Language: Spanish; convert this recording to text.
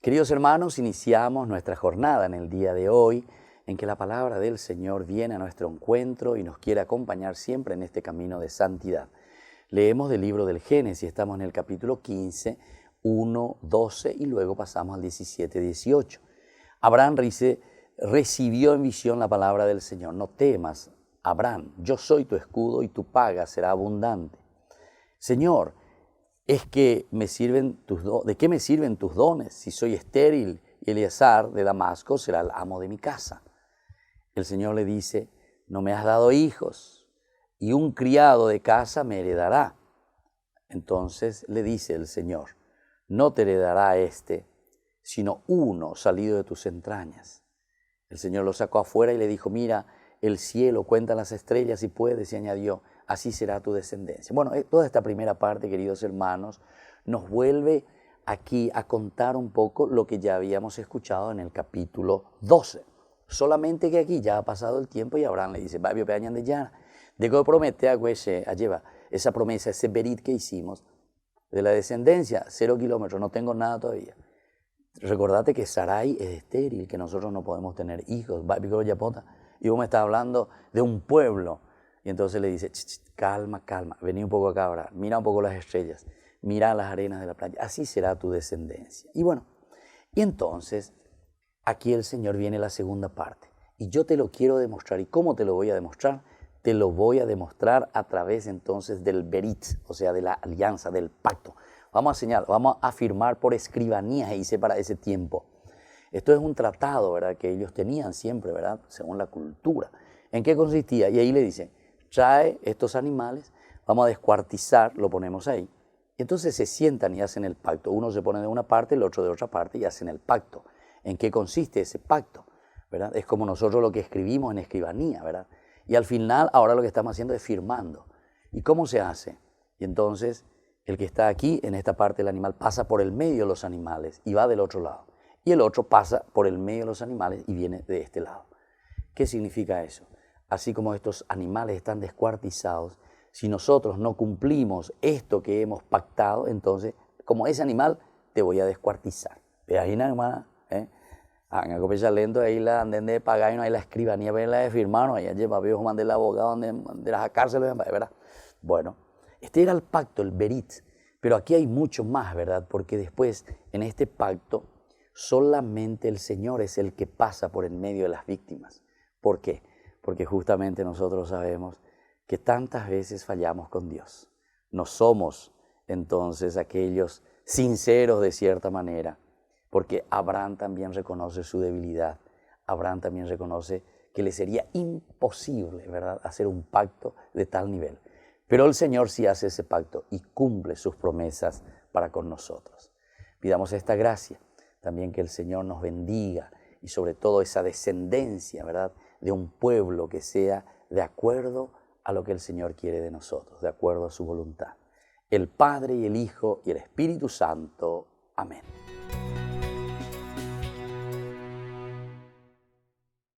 Queridos hermanos, iniciamos nuestra jornada en el día de hoy, en que la palabra del Señor viene a nuestro encuentro y nos quiere acompañar siempre en este camino de santidad. Leemos del libro del Génesis, estamos en el capítulo 15, 1, 12 y luego pasamos al 17, 18. Abraham recibió en visión la palabra del Señor. No temas, Abraham, yo soy tu escudo y tu paga será abundante. Señor, ¿de qué me sirven tus dones si soy estéril y Eliezer de Damasco será el amo de mi casa? El Señor le dice, no me has dado hijos y un criado de casa me heredará. Entonces le dice el Señor, no te heredará sino uno salido de tus entrañas. El Señor lo sacó afuera y le dijo, mira el cielo, cuenta las estrellas si puedes, y añadió, así será tu descendencia. Bueno, toda esta primera parte, queridos hermanos, nos vuelve aquí a contar un poco lo que ya habíamos escuchado en el capítulo 12. Solamente que aquí ya ha pasado el tiempo y Abraham le dice, Babio peñan de ya, de que promete a lleva esa promesa, ese berit que hicimos de la descendencia, 0 kilómetros, no tengo nada todavía. Recordate que Sarai es estéril, que nosotros no podemos tener hijos, y vos me estás hablando de un pueblo. Y entonces le dice, calma, vení un poco acá ahora, mira un poco las estrellas, mira las arenas de la playa, así será tu descendencia. Y bueno, y entonces aquí el Señor viene la segunda parte. Y yo te lo quiero demostrar. ¿Y cómo te lo voy a demostrar? Te lo voy a demostrar a través entonces del berit, o sea, de la alianza, del pacto. Vamos a firmar por escribanía, hice para ese tiempo. Esto es un tratado, ¿verdad?, que ellos tenían siempre, ¿verdad?, según la cultura. ¿En qué consistía? Y ahí le dicen, trae estos animales, vamos a descuartizar, lo ponemos ahí. Entonces se sientan y hacen el pacto. Uno se pone de una parte, el otro de otra parte y hacen el pacto. ¿En qué consiste ese pacto? ¿Verdad? Es como nosotros lo que escribimos en escribanía, ¿verdad? Y al final, ahora lo que estamos haciendo es firmando. ¿Y cómo se hace? Y entonces, el que está aquí, en esta parte del animal, pasa por el medio de los animales y va del otro lado. Y el otro pasa por el medio de los animales y viene de este lado. ¿Qué significa eso? Así como estos animales están descuartizados, si nosotros no cumplimos esto que hemos pactado, entonces, como ese animal, te voy a descuartizar. Ve ahí nada más, Hagan copiar lento ahí la anden de pagar y no hay la escribanía, ven la de firmar, no hay lleva viejo mandé el abogado de las cárceles, ¿verdad? Bueno, este era el pacto, el berit, pero aquí hay mucho más, ¿verdad? Porque después, en este pacto, solamente el Señor es el que pasa por en medio de las víctimas. ¿Por qué? Porque justamente nosotros sabemos que tantas veces fallamos con Dios. No somos entonces aquellos sinceros de cierta manera, porque Abraham también reconoce su debilidad. Abraham también reconoce que le sería imposible, ¿verdad?, hacer un pacto de tal nivel. Pero el Señor sí hace ese pacto y cumple sus promesas para con nosotros. Pidamos esta gracia, también que el Señor nos bendiga y sobre todo esa descendencia, ¿verdad?, de un pueblo que sea de acuerdo a lo que el Señor quiere de nosotros, de acuerdo a su voluntad. El Padre y el Hijo y el Espíritu Santo. Amén.